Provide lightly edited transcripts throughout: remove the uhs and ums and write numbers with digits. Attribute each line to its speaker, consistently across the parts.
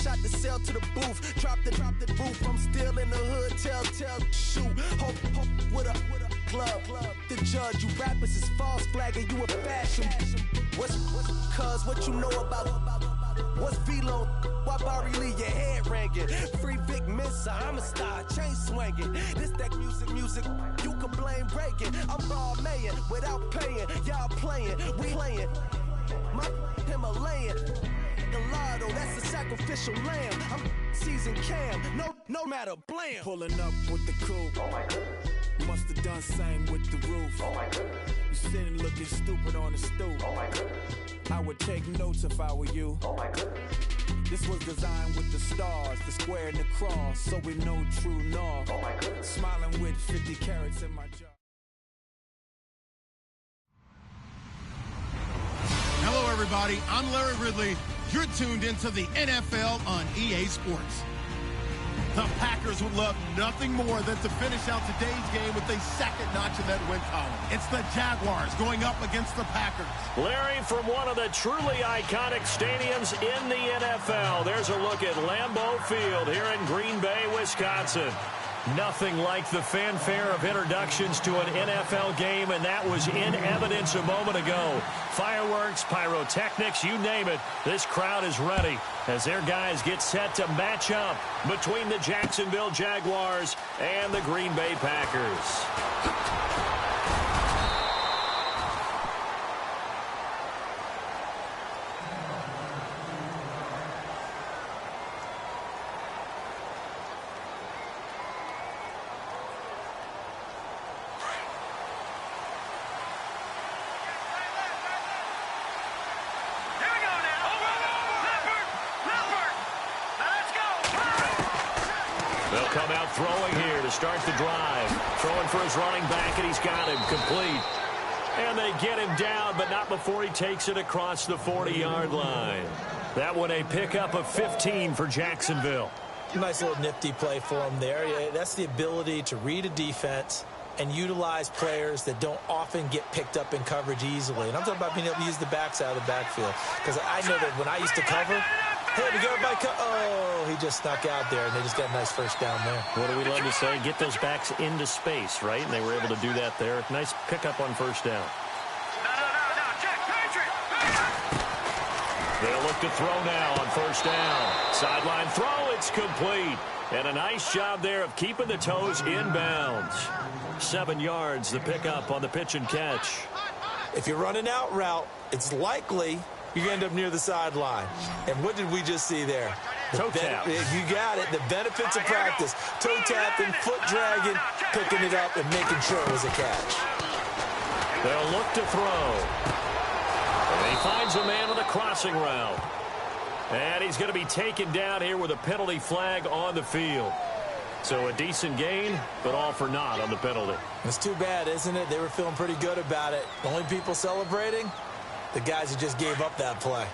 Speaker 1: shot the cell to the booth. Drop the roof. I'm still in the hood. Tell, shoot. Hope with a club. The judge, you rappers is false flagging. You a fashion. What's cuz what you know about? What's Velo? Why Barry Lee your head ringing? Free Vic Mensa, I'm a star, chain swinging. This that music, you can blame Reagan. I'm ball mayin' without paying. Y'all playing, we playing. My Himalayan. The lotto, that's a sacrificial lamb. I'm season cam, no matter, blam.
Speaker 2: Pulling up with the coupe.
Speaker 3: Oh my goodness.
Speaker 2: Must have done same with the roof.
Speaker 3: Oh my goodness.
Speaker 2: You sitting looking stupid on the stoop.
Speaker 3: Oh my goodness.
Speaker 2: I would take notes if I were you.
Speaker 3: Oh my goodness.
Speaker 2: This was designed with the stars, the square and the cross, so we know true north.
Speaker 3: Oh my goodness.
Speaker 2: Smiling with 50 carats in my jaw.
Speaker 4: Hello, everybody. I'm Larry Ridley. You're tuned into the NFL on EA Sports. The Packers would love nothing more than to finish out today's game with a second notch in that win column. It's the Jaguars going up against the Packers.
Speaker 5: Larry, from one of the truly iconic stadiums in the NFL, there's a look at Lambeau Field here in Green Bay, Wisconsin. Nothing like the fanfare of introductions to an NFL game, and that was in evidence a moment ago. Fireworks, pyrotechnics, you name it. This crowd is ready as their guys get set to match up between the Jacksonville Jaguars and the Green Bay Packers. They'll come out throwing here to start the drive. Throwing for his running back, and he's got him complete. And they get him down, but not before he takes it across the 40-yard line. That one a pickup of 15 for Jacksonville.
Speaker 6: Nice little nifty play for him there. Yeah, that's the ability to read a defense and utilize players that don't often get picked up in coverage easily. And I'm talking about being able to use the backside of the backfield. Because I know that when I used to cover, hey, we got by oh, he just snuck out there, and they just got a nice first down there.
Speaker 5: What do we love to say? Get those backs into space, right? And they were able to do that there. Nice pickup on first down. They'll look to throw now on first down. Sideline throw, it's complete. And a nice job there of keeping the toes inbounds. 7 yards, the pickup on the pitch and catch.
Speaker 6: If you're running out route, it's likely you end up near the sideline. And what did we just see there?
Speaker 5: Toe tap.
Speaker 6: You got it. The benefits of practice. Toe tapping, foot dragging, picking it up, and making sure it was a catch.
Speaker 5: They'll look to throw. And he finds a man on the crossing route. And he's going to be taken down here with a penalty flag on the field. So a decent gain, but all for naught on the penalty.
Speaker 6: It's too bad, isn't it? They were feeling pretty good about it. The only people celebrating, the guys who just gave up that play.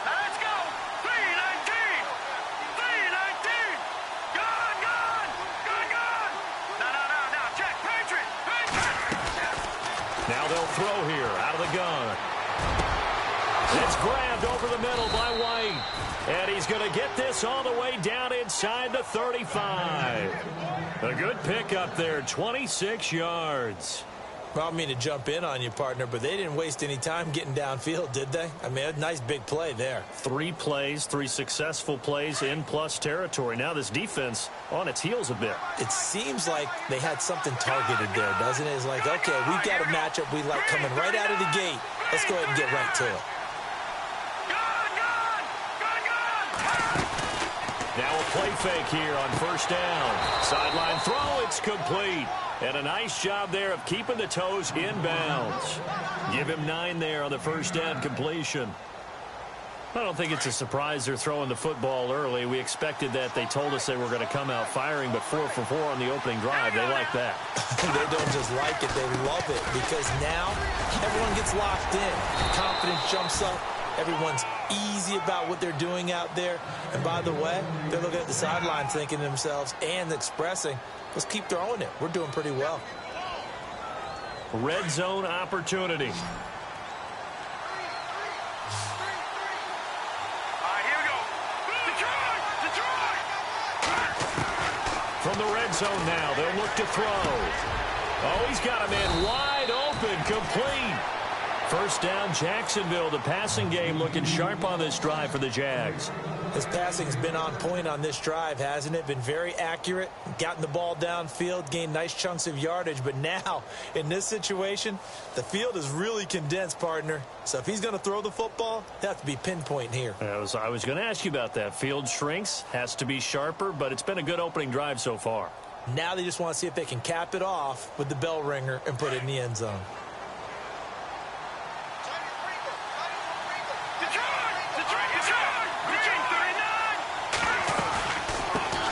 Speaker 7: Let's go! 319! 319! Gone! No, check, Patriot!
Speaker 5: Now they'll throw here out of the gun. It's grabbed over the middle by White. And he's going to get this all the way down inside the 35. A good pickup there, 26 yards.
Speaker 6: Well, I don't mean to jump in on you, partner, but they didn't waste any time getting downfield, did they? I mean, a nice big play there.
Speaker 5: 3 plays, 3 successful plays in plus territory. Now this defense on its heels a bit.
Speaker 6: It seems like they had something targeted there, doesn't it? It's like, okay, we've got a matchup we like coming right out of the gate. Let's go ahead and get right to it.
Speaker 5: Now a play fake here on first down. Sideline throw, it's complete. And a nice job there of keeping the toes inbounds. Give him 9 there on the first down completion. I don't think it's a surprise they're throwing the football early. We expected that. They told us they were going to come out firing, but 4 for 4 on the opening drive. They like that.
Speaker 6: They don't just like it, they love it, because now everyone gets locked in. Confidence jumps up. Everyone's easy about what they're doing out there. And by the way, they're looking at the sideline thinking to themselves and expressing, let's keep throwing it. We're doing pretty well.
Speaker 5: Red zone opportunity. From the red zone now, they'll look to throw. Oh, he's got a man wide open, complete. First down, Jacksonville. The passing game looking sharp on this drive for the Jags.
Speaker 6: His passing's been on point on this drive, hasn't it? Been very accurate, gotten the ball downfield, gained nice chunks of yardage. But now, in this situation, the field is really condensed, partner. So if he's going to throw the football, it has to be pinpoint here.
Speaker 5: I was going to ask you about that. Field shrinks, has to be sharper, but it's been a good opening drive so far.
Speaker 6: Now they just want to see if they can cap it off with the bell ringer and put it in the end zone.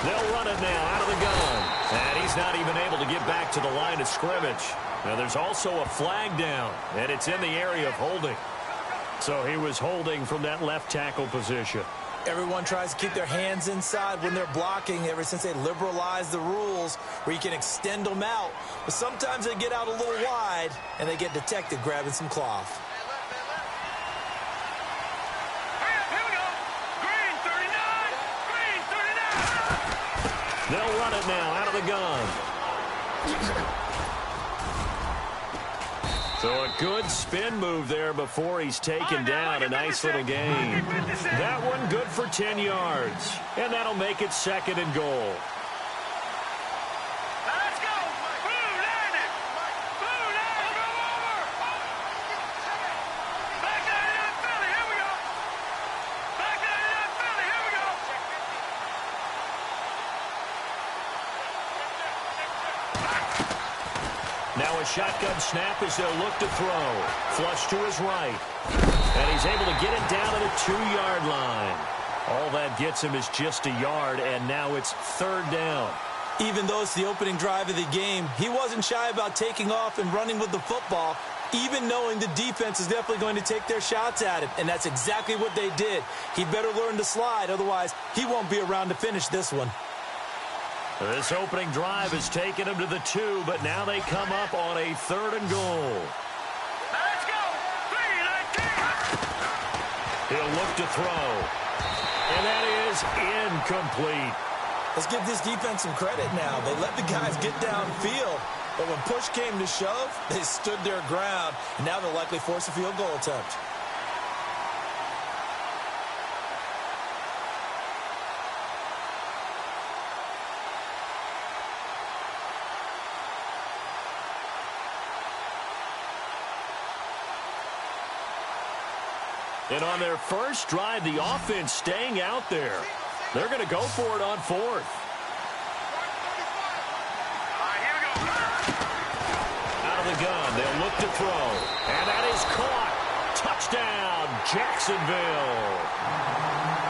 Speaker 5: They'll run it now out of the gun. And he's not even able to get back to the line of scrimmage. Now there's also a flag down, and it's in the area of holding. So he was holding from that left tackle position.
Speaker 6: Everyone tries to keep their hands inside when they're blocking ever since they liberalized the rules where you can extend them out. But sometimes they get out a little wide, and they get detected grabbing some cloth.
Speaker 5: They'll run it now out of the gun. So a good spin move there before he's taken down. A nice little gain. That one good for 10 yards. And that'll make it 2nd and goal.
Speaker 7: Let's go. Blue line it. Blue line, go over. Back 99 Philly, here we go. Back 99 Philly, here we go.
Speaker 5: Now a shotgun snap as they'll look to throw. Flush to his right. And he's able to get it down to the 2-yard line. All that gets him is just a yard, and now it's 3rd down.
Speaker 6: Even though it's the opening drive of the game, he wasn't shy about taking off and running with the football, even knowing the defense is definitely going to take their shots at him. And that's exactly what they did. He better learn to slide, otherwise he won't be around to finish this one.
Speaker 5: This opening drive has taken him to the 2, but now they come up on a 3rd and goal.
Speaker 7: Let's go. 3-19.
Speaker 5: He'll look to throw. And that is incomplete.
Speaker 6: Let's give this defense some credit now. They let the guys get downfield, but when push came to shove, they stood their ground, and now they'll likely force a field goal attempt.
Speaker 5: And on their first drive, the offense staying out there. They're going to go for it on 4th.
Speaker 7: All right, here we go.
Speaker 5: Out of the gun, they'll look to throw. And that is caught. Touchdown, Jacksonville.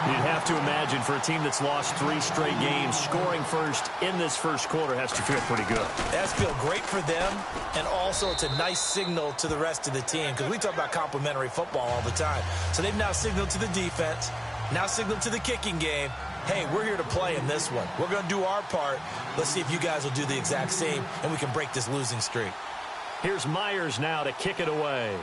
Speaker 5: You'd have to imagine for a team that's lost 3 straight games, scoring first in this first quarter has to feel pretty good.
Speaker 6: It has to feel great for them, and also it's a nice signal to the rest of the team, because we talk about complimentary football all the time. So they've now signaled to the defense, now signaled to the kicking game, hey, we're here to play in this one. We're going to do our part. Let's see if you guys will do the exact same, and we can break this losing streak.
Speaker 5: Here's Myers now to kick it away.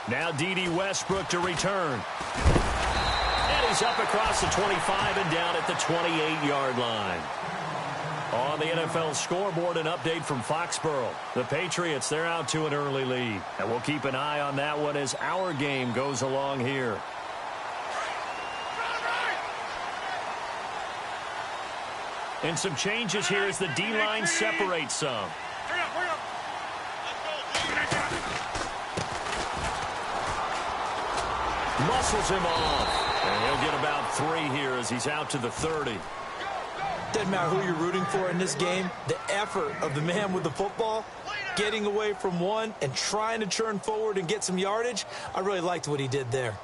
Speaker 5: Now D.D. Westbrook to return. And he's up across the 25 and down at the 28-yard line. On the NFL scoreboard, an update from Foxborough. The Patriots, they're out to an early lead. And we'll keep an eye on that one as our game goes along here. And some changes here as the D-line separates some. Muscles him off. And he'll get about 3 here as he's out to the 30.
Speaker 6: Doesn't matter who you're rooting for in this game. The effort of the man with the football, getting away from one and trying to turn forward and get some yardage, I really liked what he did there.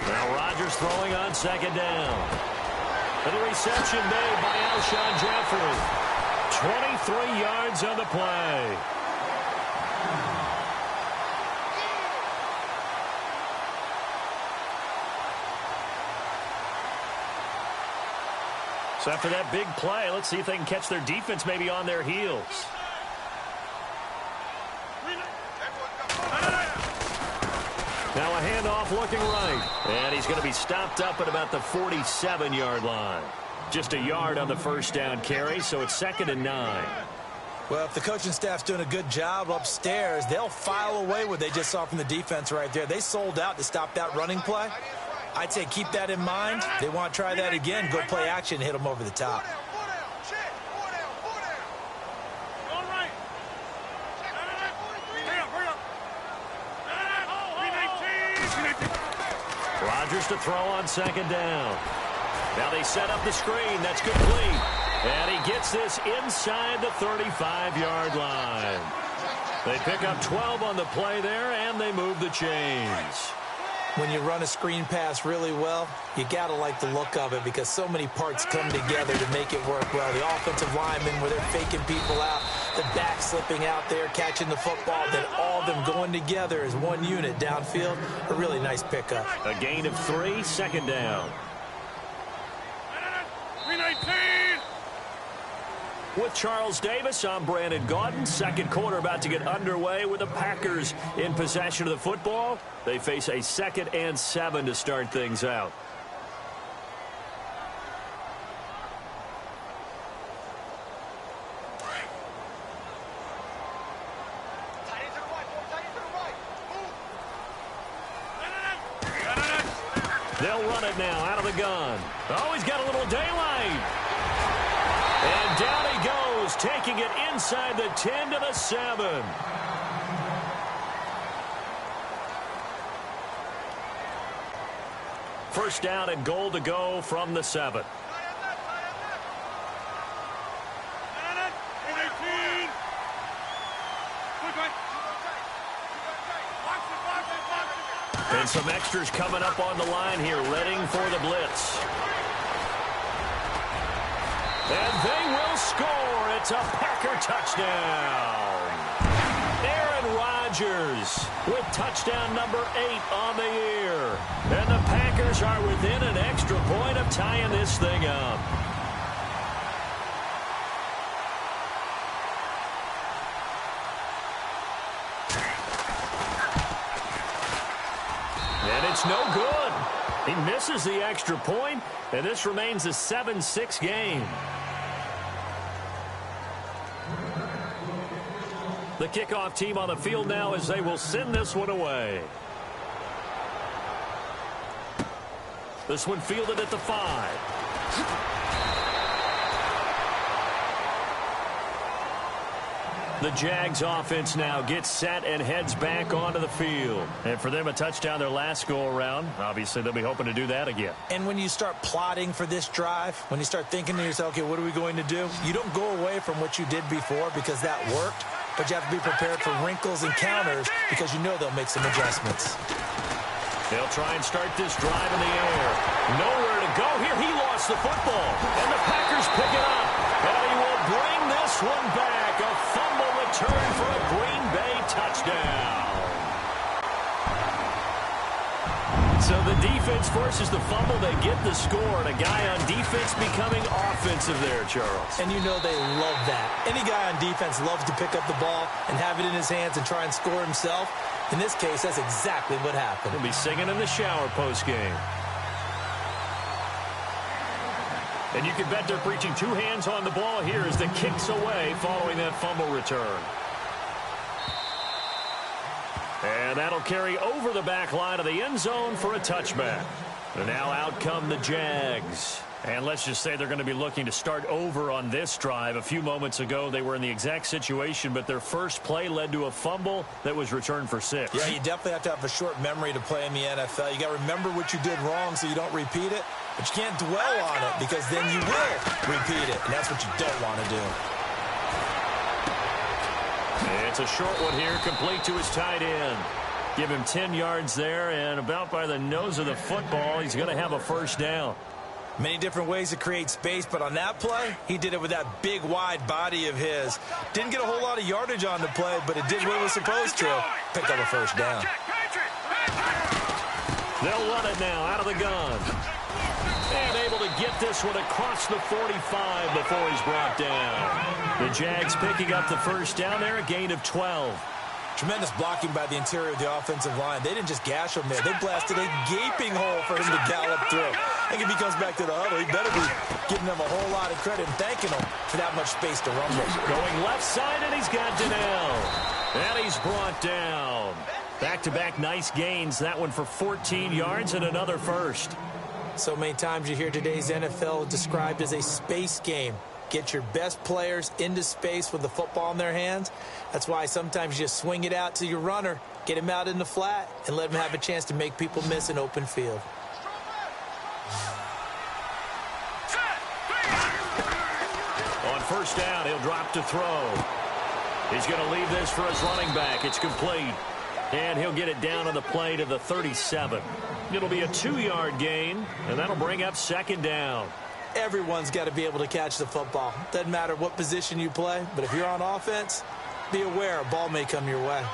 Speaker 5: Now Rodgers throwing on 2nd down. And the reception made by Alshon Jeffrey. 23 yards on the play. So after that big play, let's see if they can catch their defense maybe on their heels. Now a handoff looking right. And he's going to be stopped up at about the 47-yard line. Just a yard on the first down carry, so it's 2nd and 9.
Speaker 6: Well, if the coaching staff's doing a good job upstairs, they'll file away what they just saw from the defense right there. They sold out to stop that running play. I'd say keep that in mind. They want to try that again. Go play action, hit them over the top.
Speaker 5: Rodgers to throw on 2nd down. Now they set up the screen. That's complete. And he gets this inside the 35-yard line. They pick up 12 on the play there, and they move the chains.
Speaker 6: When you run a screen pass really well, you got to like the look of it because so many parts come together to make it work well. The offensive linemen where they're faking people out, the back slipping out there, catching the football, then all of them going together as one unit downfield. A really nice pickup.
Speaker 5: A gain of 3, 2nd down.
Speaker 7: 319.
Speaker 5: With Charles Davis, I'm Brandon Gaudin. Second quarter about to get underway with the Packers in possession of the football. They face a 2nd and 7 to start things out. They'll run it now out of the gun. Oh, he's got a little daylight. And down he goes, taking it inside the 10 to the 7. First down and goal to go from the 7. And some extras coming up on the line here, readying for the blitz. And they will score. It's a Packer touchdown. Aaron Rodgers with touchdown number 8 on the year. And the Packers are within an extra point of tying this thing up. And it's no good. He misses the extra point, and this remains a 7-6 game. The kickoff team on the field now as they will send this one away. This one fielded at the 5. The Jags offense now gets set and heads back onto the field. And for them, a touchdown their last go-around. Obviously, they'll be hoping to do that again.
Speaker 6: And when you start plotting for this drive, when you start thinking to yourself, okay, what are we going to do? You don't go away from what you did before because that worked. But you have to be prepared for wrinkles and counters because you know they'll make some adjustments.
Speaker 5: They'll try and start this drive in the air. Nowhere to go here. He lost the football. And the Packers pick it up. And he will bring this one back. A fumble return for a Green Bay touchdown. So the defense forces the fumble. They get the score. And a guy on defense becoming offensive there, Charles.
Speaker 6: And you know they love that. Any guy on defense loves to pick up the ball and have it in his hands and try and score himself. In this case, that's exactly what happened.
Speaker 5: He'll be singing in the shower post-game. And you can bet they're preaching 2 hands on the ball here as the kick's away following that fumble return. And that'll carry over the back line of the end zone for a touchback. And now out come the Jags. And let's just say they're going to be looking to start over on this drive. A few moments ago, they were in the exact situation, but their first play led to a fumble that was returned for 6.
Speaker 6: Yeah, you definitely have to have a short memory to play in the NFL. You got to remember what you did wrong so you don't repeat it, but you can't dwell on it because then you will repeat it, and that's what you don't want to do.
Speaker 5: It's a short one here, complete to his tight end. Give him 10 yards there, and about by the nose of the football, he's going to have a first down.
Speaker 6: Many different ways to create space, but on that play, he did it with that big, wide body of his. Didn't get a whole lot of yardage on the play, but it did what it was supposed to. Pick up a first down.
Speaker 5: They'll run it now out of the gun. And able to get this one across the 45 before he's brought down. The Jags picking up the first down there, a gain of 12.
Speaker 6: Tremendous blocking by the interior of the offensive line. They didn't just gash him there. They blasted a gaping hole for him to gallop through. I think if he comes back to the huddle, he better be giving them a whole lot of credit and thanking them for that much space to rumble.
Speaker 5: Going left side, and he's got Donnell. And he's brought down. Back-to-back nice gains. That one for 14 yards and another first.
Speaker 6: So many times you hear today's NFL described as a space game. Get your best players into space with the football in their hands. That's why sometimes you just swing it out to your runner, get him out in the flat, and let him have a chance to make people miss an open field.
Speaker 5: On first down, he'll drop to throw. He's going to leave this for his running back. It's complete. And he'll get it down on the play to the 37. It'll be a 2-yard gain, and that'll bring up second down.
Speaker 6: Everyone's got to be able to catch the football. Doesn't matter what position you play, but if you're on offense, be aware a ball may come your way.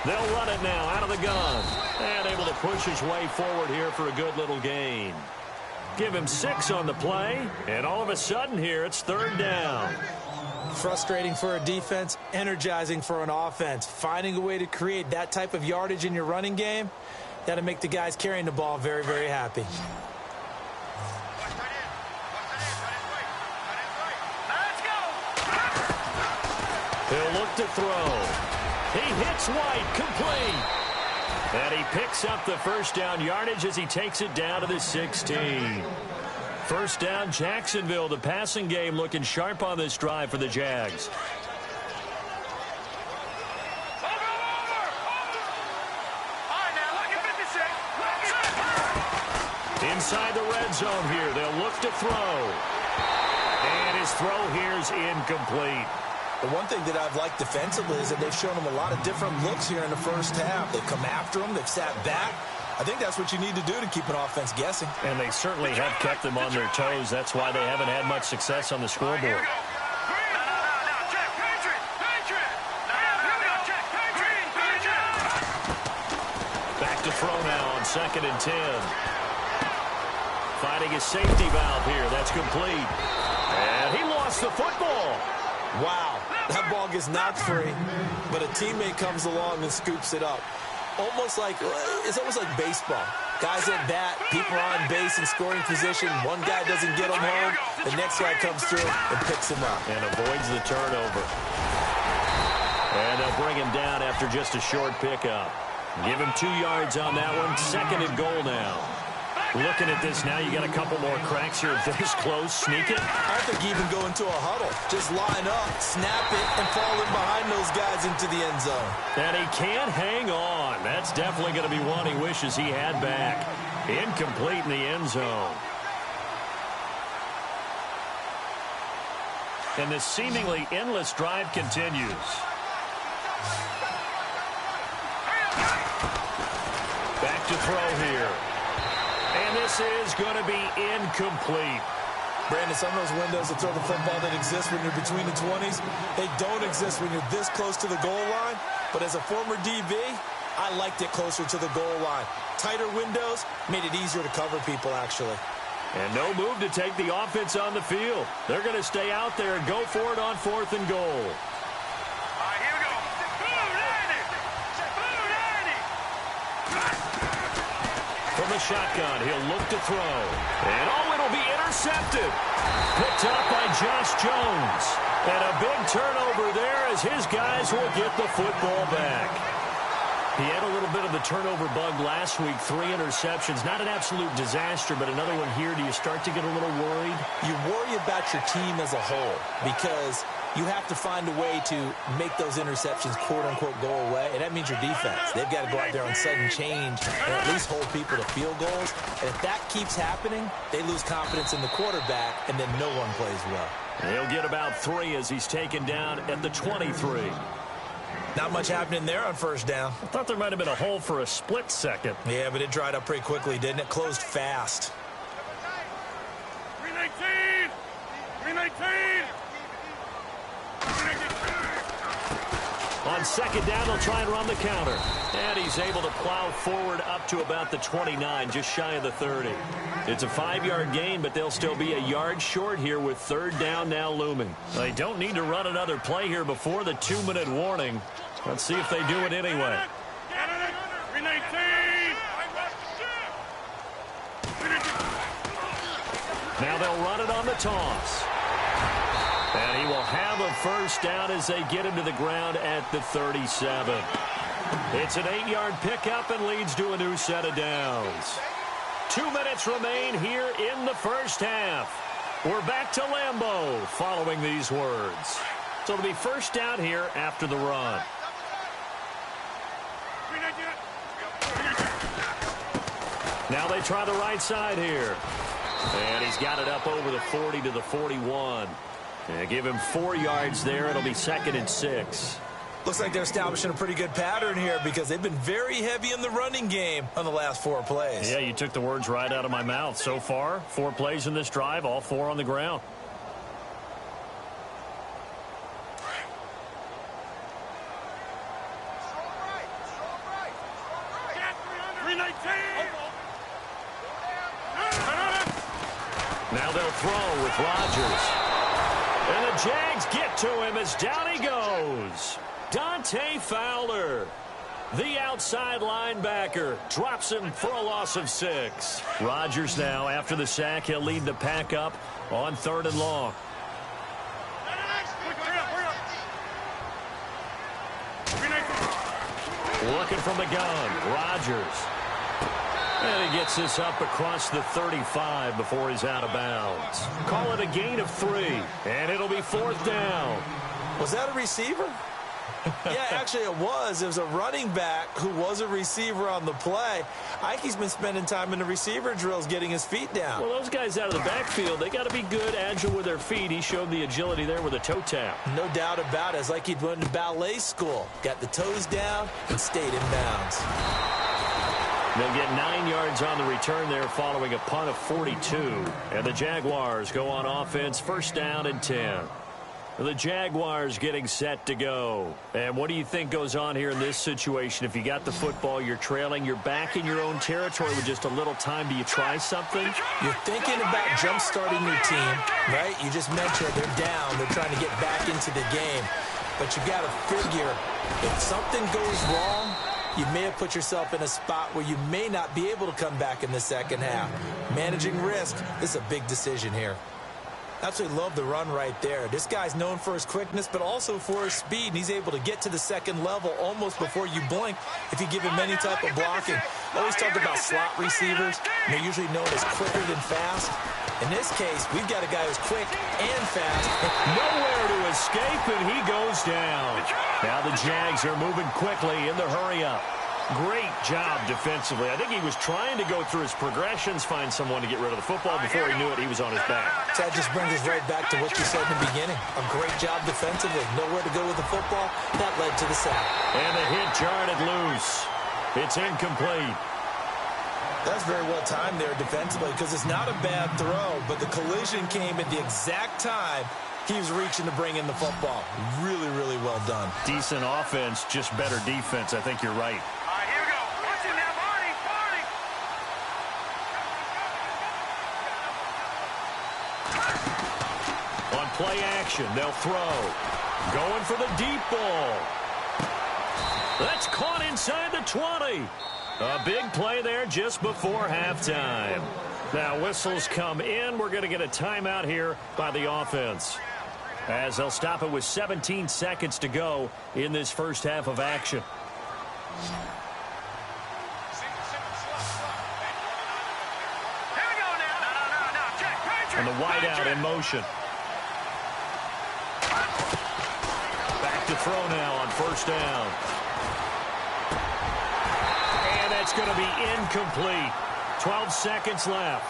Speaker 5: They'll run it now out of the gun. And able to push his way forward here for a good little gain. Give him 6 on the play, and all of a sudden here it's third down.
Speaker 6: Frustrating for a defense, energizing for an offense. Finding a way to create that type of yardage in your running game, that'll make the guys carrying the ball very, very happy.
Speaker 5: He'll look to throw. He hits White, complete. And he picks up the first down yardage as he takes it down to the 16. First down, Jacksonville. The passing game looking sharp on this drive for the Jags. Inside the red zone here. They'll look to throw. And his throw here is incomplete.
Speaker 6: The one thing that I've liked defensively is that they've shown him a lot of different looks here in the first half. They've come after him. They've sat back. I think that's what you need to do to keep an offense guessing.
Speaker 5: And they certainly have kept them on their toes. That's why they haven't had much success on the scoreboard. Back to throw now on 2nd and 10. Finding his safety valve here. That's complete. And he lost the football.
Speaker 6: Wow, that ball gets knocked free, but a teammate comes along and scoops it up. It's almost like baseball. Guys at bat, people are on base in scoring position. One guy doesn't get him home. The next guy comes through and picks him up.
Speaker 5: And avoids the turnover. And they'll bring him down after just a short pickup. Give him 2 yards on that one. 2nd and goal now. Looking at this now, you got a couple more cracks here. This close, sneak it.
Speaker 6: I think even go into a huddle. Just line up, snap it, and fall in behind those guys into the end zone.
Speaker 5: And he can't hang on. That's definitely going to be one he wishes he had back. Incomplete in the end zone. And this seemingly endless drive continues. Back to throw here. And this is going to be incomplete.
Speaker 6: Brandon, some of those windows that throw the football that exist when you're between the 20s, they don't exist when you're this close to the goal line. But as a former DB, I liked it closer to the goal line. Tighter windows made it easier to cover people, actually.
Speaker 5: And no move to take the offense on the field. They're going to stay out there and go for it on 4th and goal. From the shotgun, he'll look to throw. And it'll be intercepted. Picked up by Josh Jones. And a big turnover there as his guys will get the football back. He had a little bit of the turnover bug last week. 3 interceptions. Not an absolute disaster, but another one here. Do you start to get a little worried?
Speaker 6: You worry about your team as a whole because you have to find a way to make those interceptions, quote-unquote, go away, and that means your defense. They've got to go out there on sudden change and at least hold people to field goals. And if that keeps happening, they lose confidence in the quarterback, and then no one plays well.
Speaker 5: He'll get about 3 as he's taken down at the 23.
Speaker 6: Not much happening there on first down.
Speaker 5: I thought there might have been a hole for a split second.
Speaker 6: Yeah, but it dried up pretty quickly, didn't it? Closed fast. 319! 319!
Speaker 5: On second down, they'll try and run the counter. And he's able to plow forward up to about the 29, just shy of the 30. It's a 5-yard gain, but they'll still be a yard short here with third down now looming. They don't need to run another play here before the 2-minute warning. Let's see if they do it anyway. Now they'll run it on the toss. And he will have a first down as they get him to the ground at the 37. It's an 8-yard pickup and leads to a new set of downs. 2 minutes remain here in the first half. We're back to Lambeau following these words. So it'll be first down here after the run. Now they try the right side here. And he's got it up over the 40 to the 41. And give him 4 yards there. It'll be 2nd and 6.
Speaker 6: Looks like they're establishing a pretty good pattern here because they've been very heavy in the running game on the last 4 plays.
Speaker 5: Yeah, you took the words right out of my mouth. So far, 4 plays in this drive, all 4 on the ground. Now they'll throw with Rodgers. And the Jags get to him as down he goes. Dante Fowler, the outside linebacker, drops him for a loss of 6. Rodgers now, after the sack, he'll lead the pack up on 3rd and long. Looking from the gun, Rodgers. And he gets this up across the 35 before he's out of bounds. Call it a gain of 3, and it'll be 4th down.
Speaker 6: Was that a receiver? Yeah, actually it was. It was a running back who was a receiver on the play. Ike's been spending time in the receiver drills getting his feet down.
Speaker 5: Well, those guys out of the backfield, they got to be good, agile with their feet. He showed the agility there with a toe tap.
Speaker 6: No doubt about it. It's like he'd went to ballet school. Got the toes down and stayed in bounds.
Speaker 5: They'll get 9 yards on the return there following a punt of 42. And the Jaguars go on offense, 1st down and 10. The Jaguars getting set to go. And what do you think goes on here in this situation? If you got the football, you're trailing, you're back in your own territory with just a little time. Do you try something?
Speaker 6: You're thinking about jump-starting your team, right? You just mentioned they're down. They're trying to get back into the game. But you got to figure if something goes wrong, you may have put yourself in a spot where you may not be able to come back in the second half. Managing risk, this is a big decision here. Absolutely love the run right there. This guy's known for his quickness, but also for his speed. And he's able to get to the second level almost before you blink if you give him any type of blocking. Always talk about slot receivers. They're usually known as quicker than fast. In this case, we've got a guy who's quick and fast.
Speaker 5: Nowhere to escape, and he goes down. Now the Jags are moving quickly in the hurry-up. Great job defensively. I think he was trying to go through his progressions, find someone to get rid of the football. Before he knew it, he was on his back.
Speaker 6: So that just brings us right back to what you said in the beginning. A great job defensively. Nowhere to go with the football. That led to the sack.
Speaker 5: And the hit jarred it loose. It's incomplete.
Speaker 6: That's very well timed there defensively because it's not a bad throw, but the collision came at the exact time he was reaching to bring in the football. Really, really well done.
Speaker 5: Decent offense, just better defense. I think you're right.
Speaker 7: Here we go. Watch it now, Barney.
Speaker 5: On play action, they'll throw. Going for the deep ball. That's caught inside the 20. A big play there just before halftime. Now whistles come in. We're going to get a timeout here by the offense, as they'll stop it with 17 seconds to go in this first half of action.
Speaker 7: Here we go now. No. Check.
Speaker 5: And the wideout in motion. Back to throw now on 1st down. And that's going to be incomplete. 12 seconds left.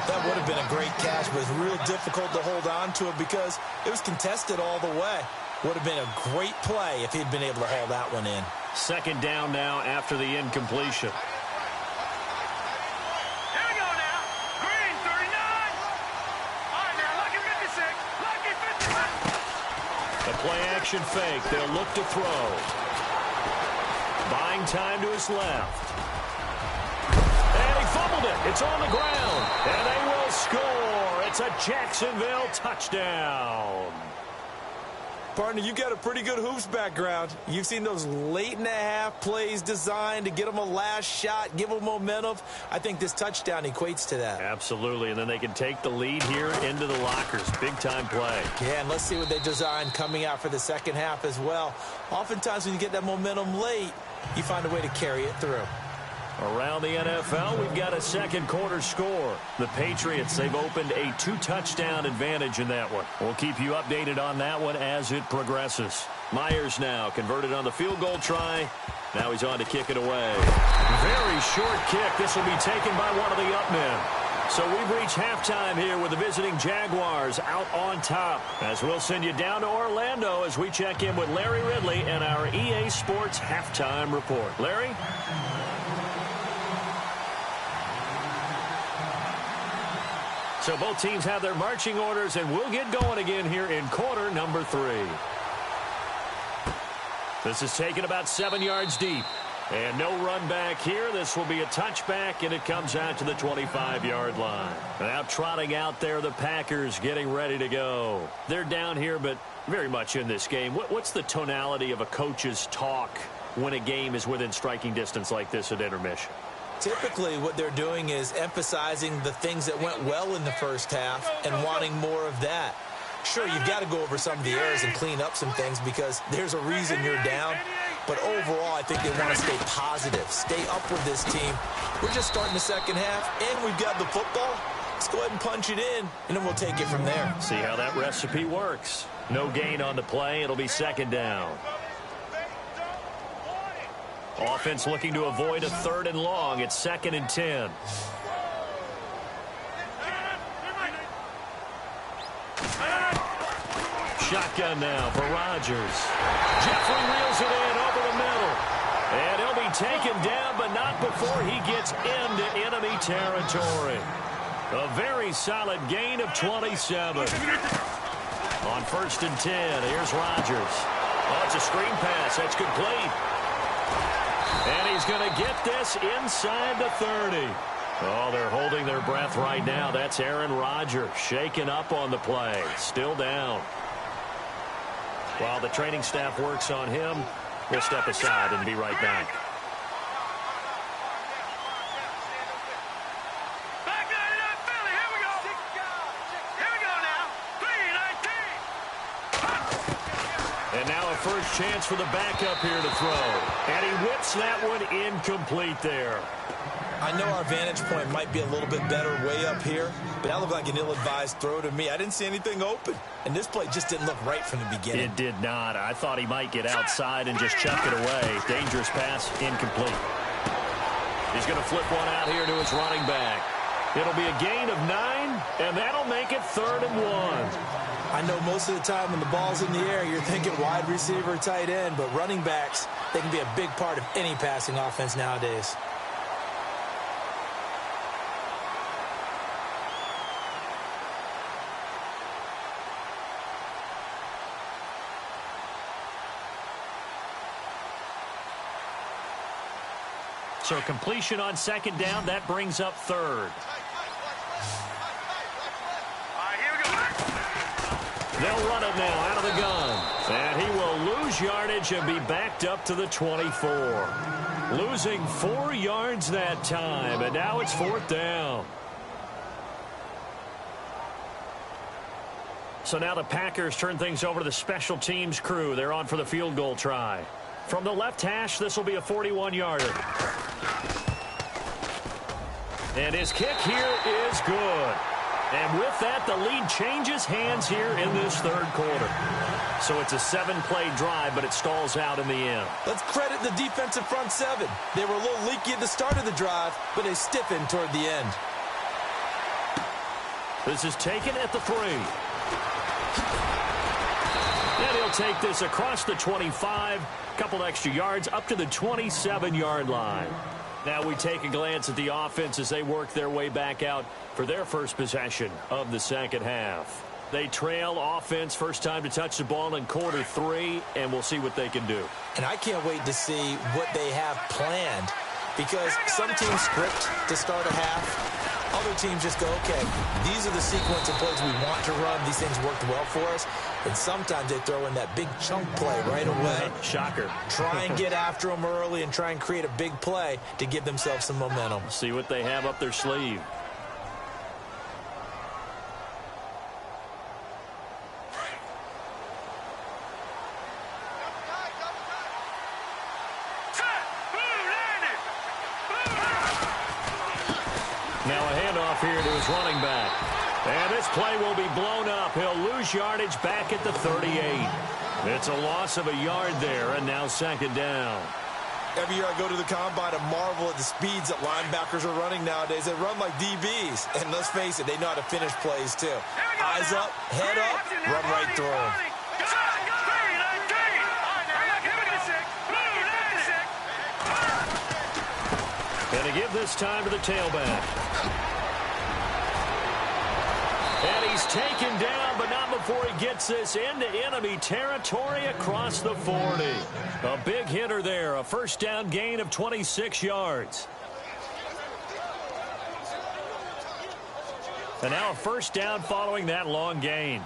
Speaker 6: That would have been a great catch, but it's real difficult to hold on to it because it was contested all the way. Would have been a great play if he'd been able to haul that one in.
Speaker 5: 2nd down now after the incompletion.
Speaker 7: Here we go now. Green, 39. All right, now, lucky 56. Lucky 56.
Speaker 5: The play play-action fake. They'll look to throw. Buying time to his left. And he fumbled it. It's on the ground. And they will score. It's a Jacksonville touchdown.
Speaker 6: Partner, you got a pretty good hoops background. You've seen those late-in-the-half plays designed to get them a last shot, give them momentum. I think this touchdown equates to that.
Speaker 5: Absolutely, and then they can take the lead here into the lockers. Big-time play.
Speaker 6: Yeah, and let's see what they designed coming out for the second half as well. Oftentimes when you get that momentum late, you find a way to carry it through.
Speaker 5: Around the NFL, we've got a second quarter score. The Patriots, they've opened a 2-touchdown advantage in that one. We'll keep you updated on that one as it progresses. Myers now converted on the field goal try. Now he's on to kick it away. Very short kick. This will be taken by one of the up men. So we've reached halftime here with the visiting Jaguars out on top. As we'll send you down to Orlando as we check in with Larry Ridley and our EA Sports halftime report. Larry? So both teams have their marching orders, and we'll get going again here in quarter number 3. This is taken about 7 yards deep. And no run back here. This will be a touchback, and it comes out to the 25-yard line. Now trotting out there, the Packers getting ready to go. They're down here, but very much in this game. What's the tonality of a coach's talk when a game is within striking distance like this at intermission?
Speaker 6: Typically, what they're doing is emphasizing the things that went well in the first half and wanting more of that. Sure, you've got to go over some of the errors and clean up some things because there's a reason you're down. But overall, I think they want to stay positive, stay up with this team. We're just starting the second half, and we've got the football. Let's go ahead and punch it in, and then we'll take it from there.
Speaker 5: See how that recipe works. No gain on the play. It'll be second down. Offense looking to avoid a 3rd and long. It's 2nd and 10. Shotgun now for Rodgers. Jeffrey reels it in over the middle. And he'll be taken down, but not before he gets into enemy territory. A very solid gain of 27. On 1st and 10, here's Rodgers. Oh, it's a screen pass. That's complete. And he's going to get this inside the 30. Oh, they're holding their breath right now. That's Aaron Rodgers shaken up on the play. Still down. While the training staff works on him, we'll step aside and be right back.
Speaker 7: Back to the Philly. Here we go. Here we go now. 3-19.
Speaker 5: And now a first chance for the backup here to throw. And he whips that one incomplete there.
Speaker 6: I know our vantage point might be a little bit better way up here, but that looked like an ill-advised throw to me. I didn't see anything open, and this play just didn't look right from the beginning.
Speaker 5: It did not. I thought he might get outside and just chuck it away. Dangerous pass, incomplete. He's going to flip one out here to his running back. It'll be a gain of 9, and that'll make it 3rd and 1.
Speaker 6: I know most of the time when the ball's in the air, you're thinking wide receiver, tight end, but running backs, they can be a big part of any passing offense nowadays.
Speaker 5: So completion on 2nd down, that brings up 3rd.
Speaker 7: All right, here we go.
Speaker 5: They'll run it now out of the gun. And he will lose yardage and be backed up to the 24. Losing 4 yards that time, and now it's 4th down. So now the Packers turn things over to the special teams crew. They're on for the field goal try. From the left hash, this will be a 41-yarder. And his kick here is good. And with that, the lead changes hands here in this 3rd quarter. So it's a 7-play drive, but it stalls out in the end.
Speaker 6: Let's credit the defensive front 7. They were a little leaky at the start of the drive, but they stiffened toward the end.
Speaker 5: This is taken at the 3. And he'll take this across the 25, couple extra yards up to the 27-yard line. Now we take a glance at the offense as they work their way back out for their first possession of the second half. They trail offense first time to touch the ball in quarter 3, and we'll see what they can do.
Speaker 6: And I can't wait to see what they have planned, because some teams script to start a half. Other teams just go, okay, these are the sequence of plays we want to run. These things worked well for us. And sometimes they throw in that big chunk play right away.
Speaker 5: Shocker.
Speaker 6: Try and get after them early and try and create a big play to give themselves some momentum.
Speaker 5: See what they have up their sleeve. Now a handoff here to his running back. And this play will be blown up. He'll lose yardage back at the 38. It's a loss of a yard there, and now second down.
Speaker 6: Every year I go to the combine and marvel at the speeds that linebackers are running nowadays. They run like DBs. And let's face it, they know how to finish plays too. Eyes up, head up, run right through them.
Speaker 5: Going to give this time to the tailback. And he's taken down, but not before he gets this into enemy territory across the 40. A big hitter there, a first down gain of 26 yards. And now a first down following that long gain.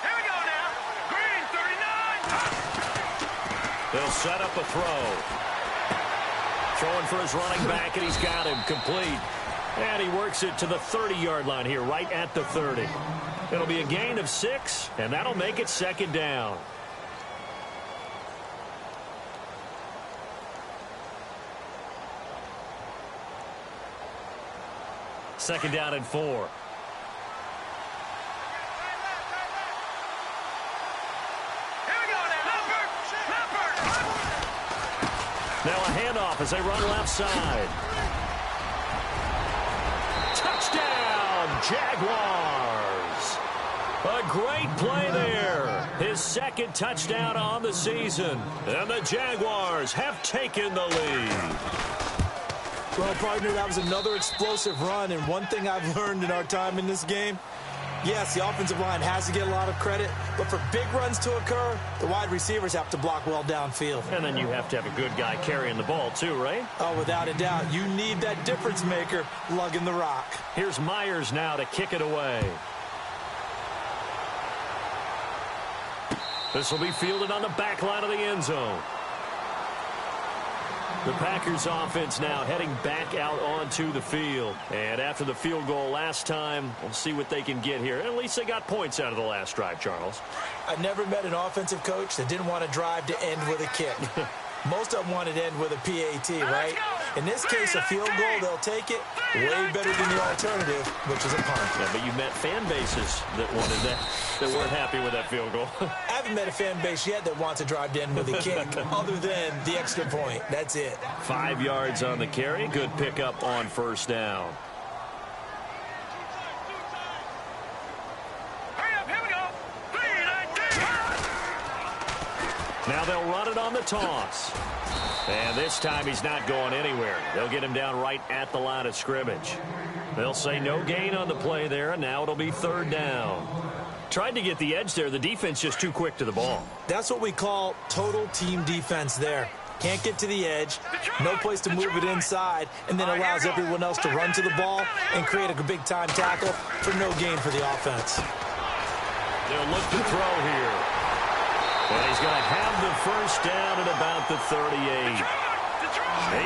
Speaker 7: Here we go now. Green, 39.
Speaker 5: They'll set up a throw. Throwing for his running back, and he's got him complete. And he works it to the 30-yard line here, right at the 30. It'll be a gain of 6, and that'll make it second down. Second down and 4. Now a handoff as they run left side. Touchdown, Jaguars. A great play there. His second touchdown on the season. And the Jaguars have taken the lead.
Speaker 6: Well, partner, that was another explosive run. And one thing I've learned in our time in this game, yes, the offensive line has to get a lot of credit, but for big runs to occur, the wide receivers have to block well downfield.
Speaker 5: And then you have to have a good guy carrying the ball too, right?
Speaker 6: Oh, without a doubt. You need that difference maker lugging the rock.
Speaker 5: Here's Myers now to kick it away. This will be fielded on the back line of the end zone. The Packers offense now heading back out onto the field. And after the field goal last time, we'll see what they can get here. At least they got points out of the last drive, Charles.
Speaker 6: I've never met an offensive coach that didn't want to drive to end with a kick. Most of them wanted to end with a PAT, right? In this case, a field goal, they'll take it way better than the alternative, which is a punt.
Speaker 5: Yeah, but you met fan bases that wanted that, that weren't happy with that field goal.
Speaker 6: I haven't met a fan base yet that wants to drive to end with a kick, other than the extra point. That's it.
Speaker 5: 5 yards on the carry. Good pickup on first down. Now they'll run it on the toss. And this time he's not going anywhere. They'll get him down right at the line of scrimmage. They'll say no gain on the play there, and now it'll be third down. Tried to get the edge there. The defense just too quick to the ball.
Speaker 6: That's what we call total team defense there. Can't get to the edge, no place to move it inside, and then allows everyone else to run to the ball and create a big-time tackle for no gain for the offense.
Speaker 5: They'll look to throw here. And he's going to have the first down at about the 38.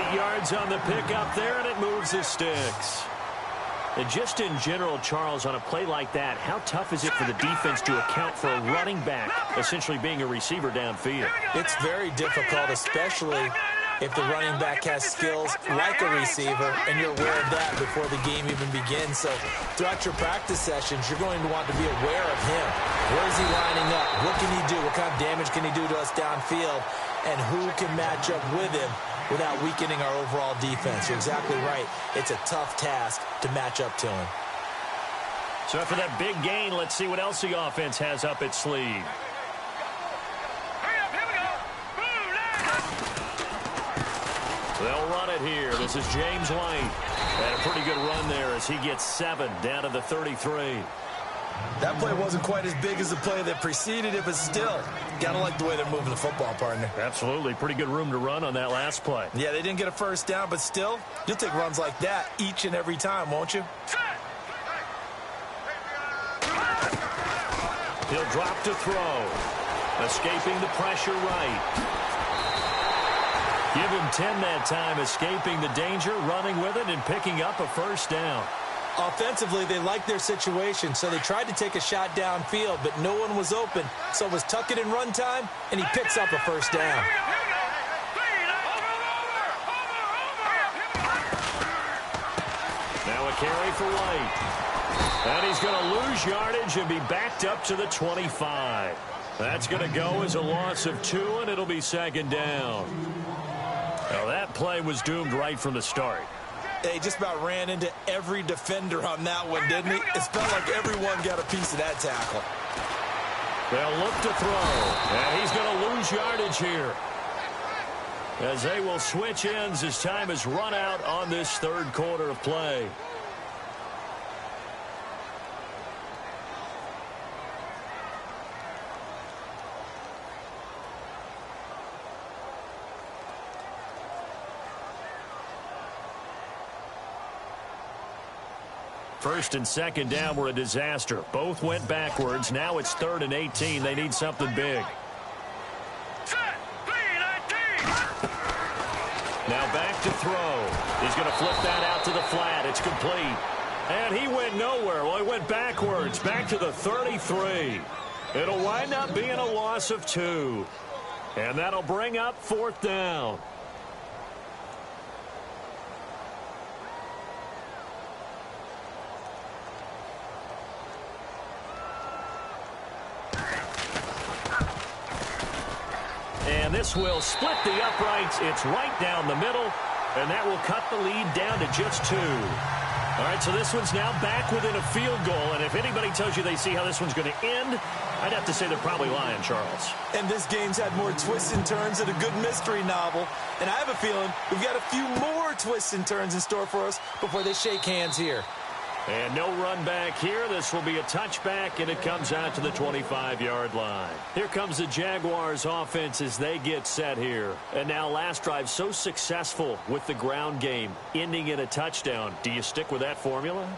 Speaker 5: 8 yards on the pickup there, and it moves the sticks. And just in general, Charles, on a play like that, how tough is it for the defense to account for a running back essentially being a receiver downfield?
Speaker 6: It's very difficult, especially if the running back has skills like a receiver, and you're aware of that before the game even begins. So throughout your practice sessions, you're going to want to be aware of him. Where is he lining up? What can he do? What kind of damage can he do to us downfield? And who can match up with him without weakening our overall defense? You're exactly right. It's a tough task to match up to him.
Speaker 5: So after that big gain, let's see what else the offense has up its sleeve. They'll run it here. This is James White. And a pretty good run there as he gets 7 down to the 33.
Speaker 6: That play wasn't quite as big as the play that preceded it, but still, gotta like the way they're moving the football, partner.
Speaker 5: Absolutely. Pretty good room to run on that last play.
Speaker 6: Yeah, they didn't get a first down, but still, you'll take runs like that each and every time, won't you?
Speaker 5: He'll drop to throw. Escaping the pressure right. Give him 10 that time, escaping the danger, running with it, and picking up a first down.
Speaker 6: Offensively, they liked their situation, so they tried to take a shot downfield, but no one was open. So it was tuck it in run time, and he picks up a first down.
Speaker 5: Now a carry for White. And he's going to lose yardage and be backed up to the 25. That's going to go as a loss of 2, and it'll be second down. Now that play was doomed right from the start.
Speaker 6: He just about ran into every defender on that one, didn't he? It felt like everyone got a piece of that tackle.
Speaker 5: They'll look to throw, and he's going to lose yardage here, as they will switch ends as time is run out on this third quarter of play. First and second down were a disaster. Both went backwards. Now it's 3rd and 18. They need something big. Now back to throw. He's going to flip that out to the flat. It's complete. And he went nowhere. Well, he went backwards. Back to the 33. It'll wind up being a loss of 2. And that'll bring up 4th down. And this will split the uprights. It's right down the middle, and that will cut the lead down to just 2. All right, so this one's now back within a field goal, and if anybody tells you they see how this one's going to end, I'd have to say they're probably lying, Charles.
Speaker 6: And this game's had more twists and turns than a good mystery novel, and I have a feeling we've got a few more twists and turns in store for us before they shake hands here.
Speaker 5: And no run back here. This will be a touchback, and it comes out to the 25-yard line. Here comes the Jaguars offense as they get set here. And now last drive so successful with the ground game, ending in a touchdown. Do you stick with that formula?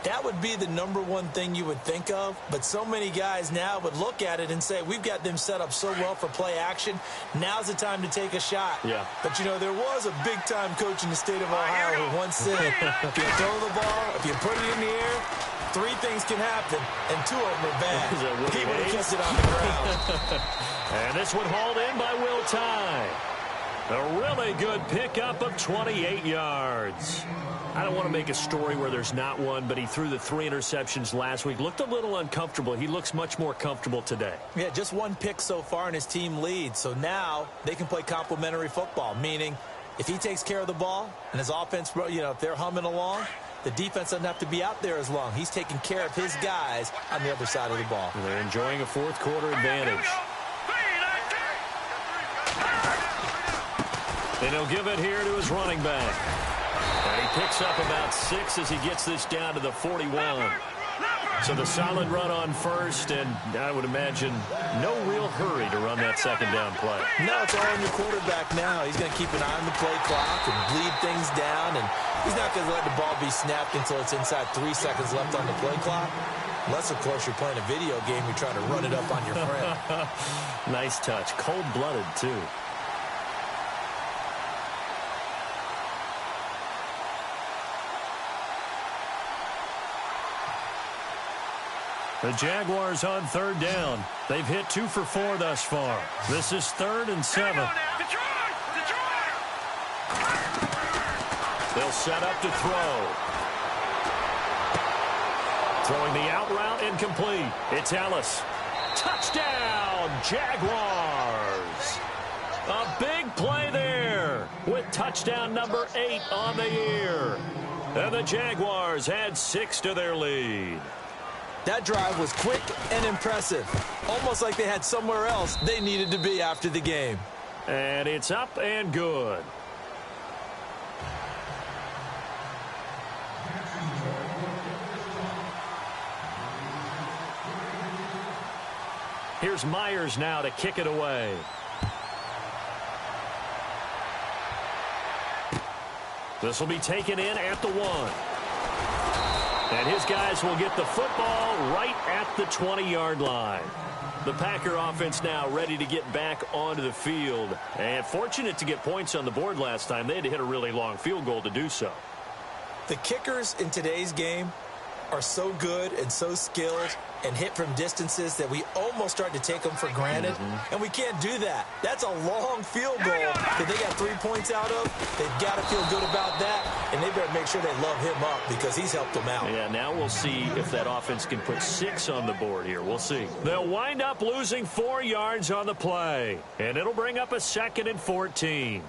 Speaker 6: That would be the #1 thing you would think of, but so many guys now would look at it and say, we've got them set up so well for play action. Now's the time to take a shot.
Speaker 5: Yeah.
Speaker 6: But, you know, there was a big-time coach in the state of Ohio who once said, if you throw the ball, if you put it in the air, 3 things can happen, and 2 of them are bad. He would have kept it on the ground.
Speaker 5: And this one hauled in by Will Tye. A really good pickup of 28 yards. I don't want to make a story where there's not one, but he threw the 3 interceptions last week. Looked a little uncomfortable. He looks much more comfortable today.
Speaker 6: Yeah, just 1 pick so far and his team leads. So now they can play complementary football, meaning if he takes care of the ball and his offense, you know, if they're humming along, the defense doesn't have to be out there as long. He's taking care of his guys on the other side of the ball.
Speaker 5: And they're enjoying a 4th quarter advantage. And he'll give it here to his running back. And he picks up about 6 as he gets this down to the 41. So the solid run on first, and I would imagine no real hurry to run that second down play.
Speaker 6: No, it's all on your quarterback now. He's going to keep an eye on the play clock and bleed things down, and he's not going to let the ball be snapped until it's inside 3 seconds left on the play clock. Unless, of course, you're playing a video game, you're trying to run it up on your friend.
Speaker 5: Nice touch. Cold-blooded, too. The Jaguars on 3rd down. They've hit 2 for 4 thus far. This is 3rd and 7. They'll set up to throw. Throwing the out route incomplete. It's Ellis. Touchdown, Jaguars. A big play there with touchdown number 8 on the year. And the Jaguars add 6 to their lead.
Speaker 6: That drive was quick and impressive. Almost like they had somewhere else they needed to be after the game.
Speaker 5: And it's up and good. Here's Myers now to kick it away. This will be taken in at the 1. And his guys will get the football right at the 20-yard line. The Packer offense now ready to get back onto the field. And fortunate to get points on the board last time. They had to hit a really long field goal to do so.
Speaker 6: The kickers in today's game are so good and so skilled and hit from distances that we almost start to take them for granted. And we can't do that. That's a long field goal that they got 3 points out of. They've got to feel good about that, and they better make sure they love him up because he's helped them out.
Speaker 5: Yeah, now we'll see if that offense can put 6 on the board here. We'll see. They'll wind up losing 4 yards on the play, and it'll bring up a 2nd and 14.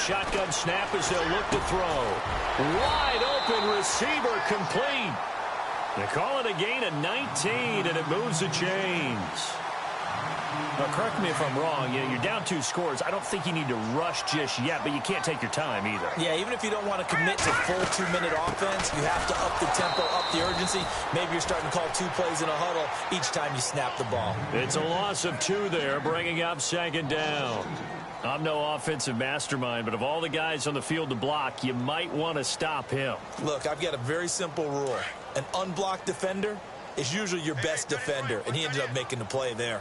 Speaker 5: Shotgun snap as they'll look to throw. Wide open receiver complete. They call it a gain of 19, and it moves the chains. Now, correct me if I'm wrong. You're down 2 scores. I don't think you need to rush just yet, but you can't take your time either.
Speaker 6: Yeah, even if you don't want to commit to full 2-minute offense, you have to up the tempo, up the urgency. Maybe you're starting to call 2 plays in a huddle each time you snap the ball.
Speaker 5: It's a loss of 2 there, bringing up 2nd down. I'm no offensive mastermind, but of all the guys on the field to block, you might want to stop him.
Speaker 6: Look, I've got a very simple rule. An unblocked defender is usually your best defender, and he ended up making the play there.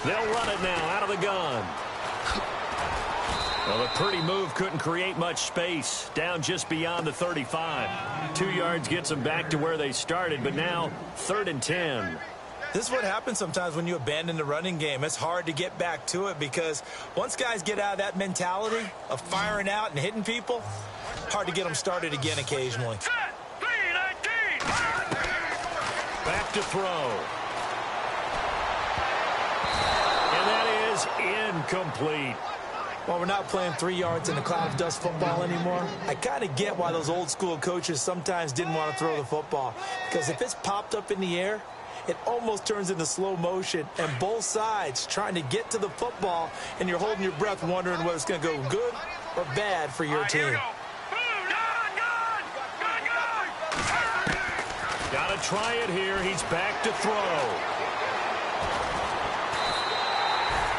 Speaker 5: They'll run it now out of the gun. Well, a pretty move couldn't create much space. Down just beyond the 35. 2 yards gets them back to where they started, but now 3rd and 10.
Speaker 6: This is what happens sometimes when you abandon the running game. It's hard to get back to it because once guys get out of that mentality of firing out and hitting people, hard to get them started again occasionally.
Speaker 5: Back to throw. And that is incomplete.
Speaker 6: Well, we're not playing 3 yards in a cloud of dust football anymore. I kind of get why those old school coaches sometimes didn't want to throw the football. Because if it's popped up in the air, it almost turns into slow motion. And both sides trying to get to the football, and you're holding your breath wondering whether it's going to go good or bad for your team.
Speaker 5: Got to try it here. He's back to throw.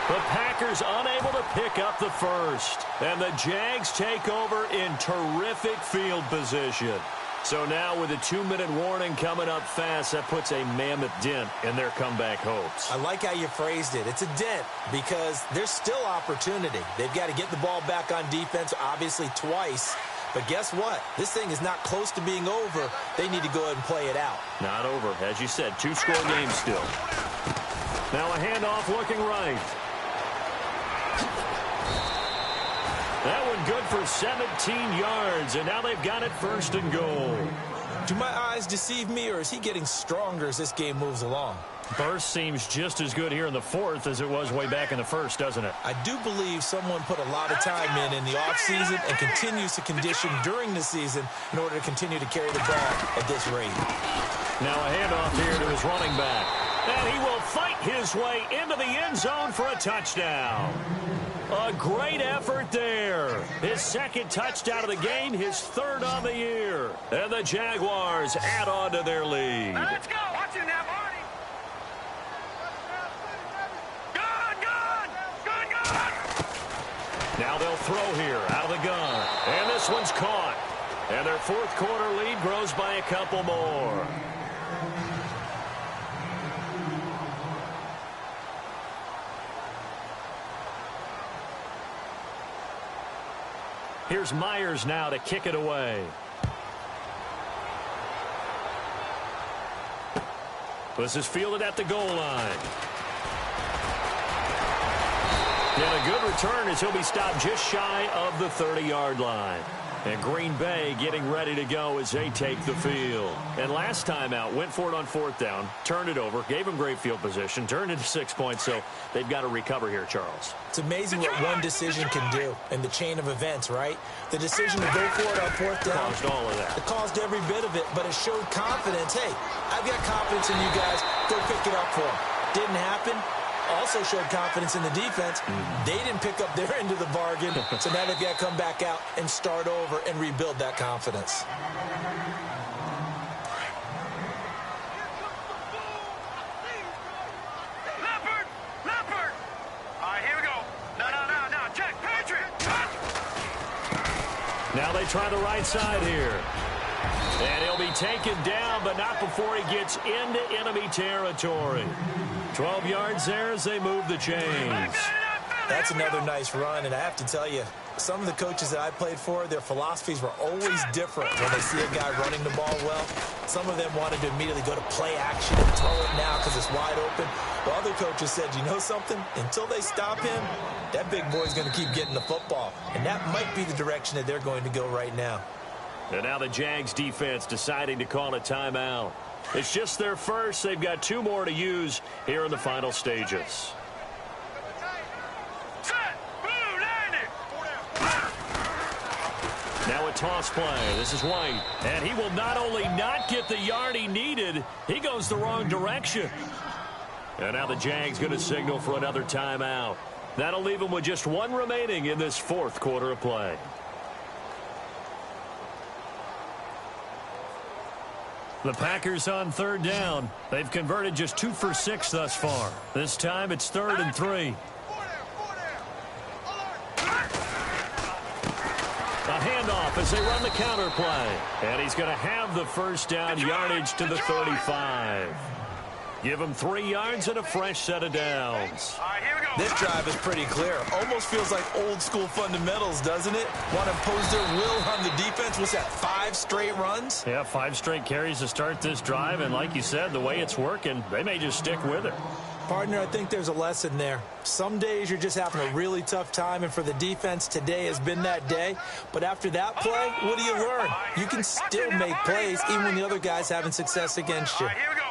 Speaker 5: The Packers unable to pick up the first. And the Jags take over in terrific field position. So now with a 2-minute warning coming up fast, that puts a mammoth dent in their comeback hopes.
Speaker 6: I like how you phrased it. It's a dent because there's still opportunity. They've got to get the ball back on defense, obviously twice. But guess what? This thing is not close to being over. They need to go ahead and play it out.
Speaker 5: Not over. As you said, 2-score game still. Now a handoff looking right. That one good for 17 yards, and now they've got it 1st and goal.
Speaker 6: Do my eyes deceive me, or is he getting stronger as this game moves along?
Speaker 5: Burst seems just as good here in the 4th as it was way back in the 1st, doesn't it?
Speaker 6: I do believe someone put a lot of time in the offseason and continues to condition during the season in order to continue to carry the ball at this rate.
Speaker 5: Now a handoff here to his running back. And he will fight his way into the end zone for a touchdown. A great effort there. His 2nd touchdown of the game, his 3rd on the year. And the Jaguars add on to their lead.
Speaker 7: Let's go. Watch it now, Barney. Good.
Speaker 5: Now they'll throw here out of the gun. And this one's caught. And their 4th quarter lead grows by a couple more. Here's Myers now to kick it away. This is fielded at the goal line. And a good return as he'll be stopped just shy of the 30-yard line. And Green Bay getting ready to go as they take the field. And last time out, went for it on 4th down, turned it over, gave them great field position, turned into 6 points, so they've got to recover here, Charles.
Speaker 6: It's amazing what one decision can do in the chain of events, right? The decision to go for it on 4th down.
Speaker 5: Caused all of that.
Speaker 6: It caused every bit of it, but it showed confidence. Hey, I've got confidence in you guys. Go pick it up for them. Didn't happen. Also showed confidence in the defense. They didn't pick up their end of the bargain, so now they've got to come back out and start over and rebuild that confidence.
Speaker 7: Leopard! All right, here we go. No, check, Patriot!
Speaker 5: Now they try the right side here. And he'll be taken down, but not before he gets into enemy territory. 12 yards there as they move the chains.
Speaker 6: That's another nice run, and I have to tell you, some of the coaches that I played for, their philosophies were always different when they see a guy running the ball well. Some of them wanted to immediately go to play action and throw it now because it's wide open. While other coaches said, you know something? Until they stop him, that big boy's going to keep getting the football. And that might be the direction that they're going to go right now.
Speaker 5: And now the Jags defense deciding to call a timeout. It's just their first. They've got 2 more to use here in the final stages. Now a toss play. This is White. And he will not only not get the yard he needed, he goes the wrong direction. And now the Jags going to signal for another timeout. That'll leave them with just 1 remaining in this 4th quarter of play. The Packers on 3rd down. They've converted just 2 for 6 thus far. This time it's 3rd and 3. A handoff as they run the counter play. And he's going to have the first down, yardage to the 35. Give him 3 yards and a fresh set of downs.
Speaker 7: All right, here we go.
Speaker 6: This drive is pretty clear. Almost feels like old school fundamentals, doesn't it? Want to impose their will on the defense. What's that, 5 straight runs?
Speaker 5: Yeah, 5 straight carries to start this drive. And like you said, the way it's working, they may just stick with it.
Speaker 6: Partner, I think there's a lesson there. Some days you're just having a really tough time, and for the defense, today has been that day. But after that play, what do you learn? You can still make plays even when the other guy's having success against you.
Speaker 7: All right, here we go.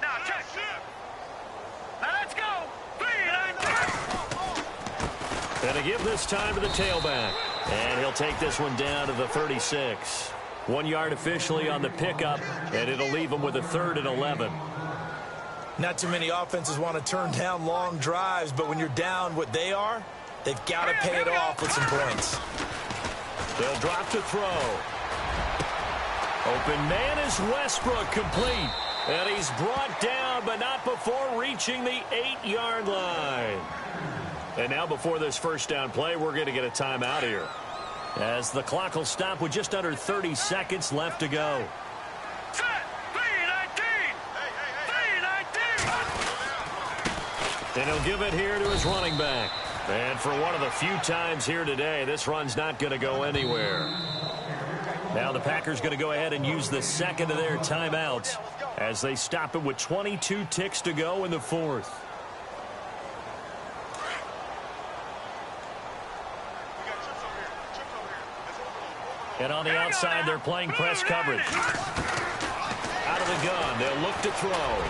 Speaker 7: No, check. Now let's go. 3
Speaker 5: And to give this time to the tailback. And he'll take this one down to the 36. 1 yard officially on the pickup, and it'll leave him with a 3rd and 11.
Speaker 6: Not too many offenses want to turn down long drives, but when you're down what they are, they've got to pay it off with some points.
Speaker 5: They'll drop to throw. Open man is Westbrook, complete. And he's brought down, but not before reaching the 8-yard line. And now before this first down play, we're going to get a timeout here, as the clock will stop with just under 30 seconds left to go. And he'll give it here to his running back. And for one of the few times here today, this run's not going to go anywhere. Now the Packers going to go ahead and use the second of their timeouts as they stop it with 22 ticks to go in the 4th. And on the outside, they're playing press coverage. Out of the gun, they'll look to throw.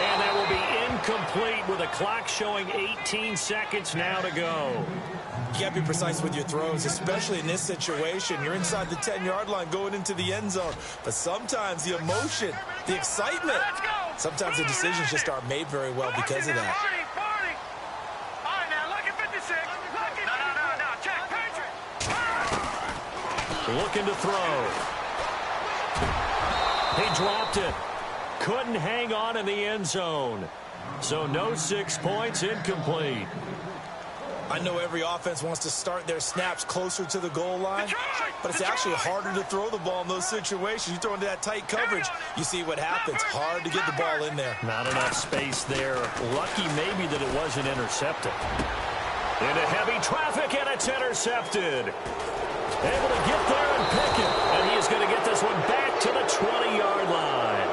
Speaker 5: And that will be incomplete with a clock showing 18 seconds now to go.
Speaker 6: You got to be precise with your throws, especially in this situation. You're inside the 10-yard line going into the end zone. But sometimes the emotion, the excitement, sometimes the decisions just aren't made very well because of that.
Speaker 7: All right, now look at 56. No, check, Patriot.
Speaker 5: Looking to throw. He dropped it. Couldn't hang on in the end zone. So no 6 points, incomplete.
Speaker 6: I know every offense wants to start their snaps closer to the goal line, but it's actually harder to throw the ball in those situations. You throw into that tight coverage, you see what happens. Hard to get the ball in there.
Speaker 5: Not enough space there. Lucky maybe that it wasn't intercepted. Into heavy traffic, and it's intercepted. Able to get there and pick it. And he is going to get this one back to the 20-yard line.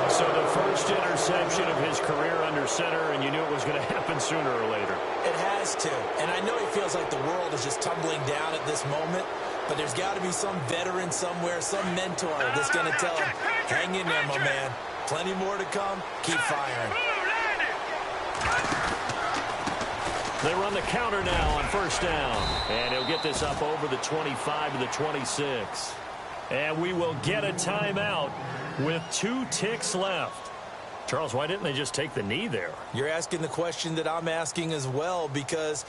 Speaker 5: So the first interception of his career under center, and you knew it was going to happen sooner or later.
Speaker 6: It has to. And I know he feels like the world is just tumbling down at this moment, but there's got to be some veteran somewhere, some mentor that's going to tell him, hang in there, my man. Plenty more to come. Keep firing.
Speaker 5: They run the counter now on first down. And he'll get this up over the 25 to the 26. And we will get a timeout with 2 ticks left. Charles, why didn't they just take the knee there?
Speaker 6: You're asking the question that I'm asking as well, because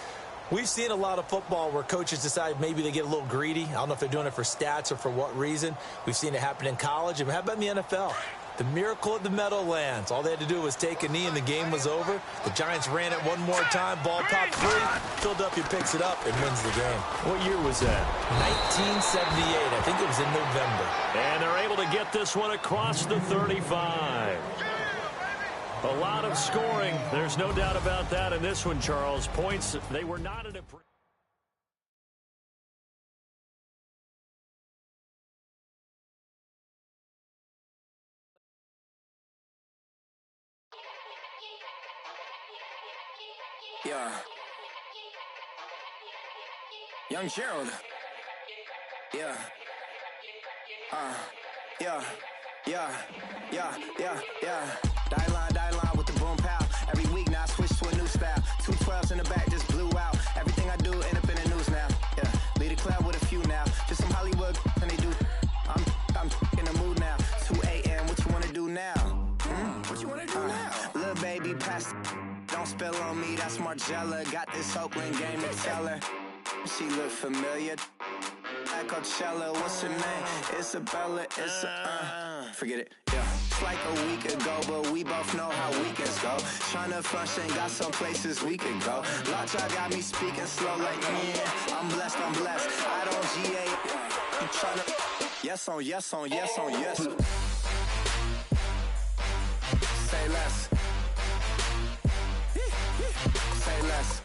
Speaker 6: we've seen a lot of football where coaches decide maybe they get a little greedy. I don't know if they're doing it for stats or for what reason. We've seen it happen in college. And how about in the NFL? The miracle at the Meadowlands. All they had to do was take a knee and the game was over. The Giants ran it one more time. Ball popped free. Philadelphia picks it up and wins the game.
Speaker 5: What year was that?
Speaker 6: 1978. I think it was in November.
Speaker 5: And they're able to get this one across the 35. A lot of scoring. There's no doubt about that in this one, Charles. Points, they were not in a...
Speaker 3: Yeah. Young Gerald. Yeah. Yeah. Die line with the boom pow. Every week now I switch to a new style. 2 12s in the back just blew out. Everything I do end up in the news now. Yeah. Lead a club with a few now. Just some Hollywood and they do. I'm in the mood now. 2 a.m. What you wanna do now? What you wanna do now? Little baby pass. Don't spill on me, that's Margella. Got this Oakland game to tell her. She look familiar. At Coachella, what's her name? Isabella, forget it, yeah. It's like a week ago, but we both know how weekends go. Tryna function, got some places we could go. Lot y'all got me speaking slow like, yeah. I'm blessed. I don't GA. You tryna, yes on yes. Say less. Say less.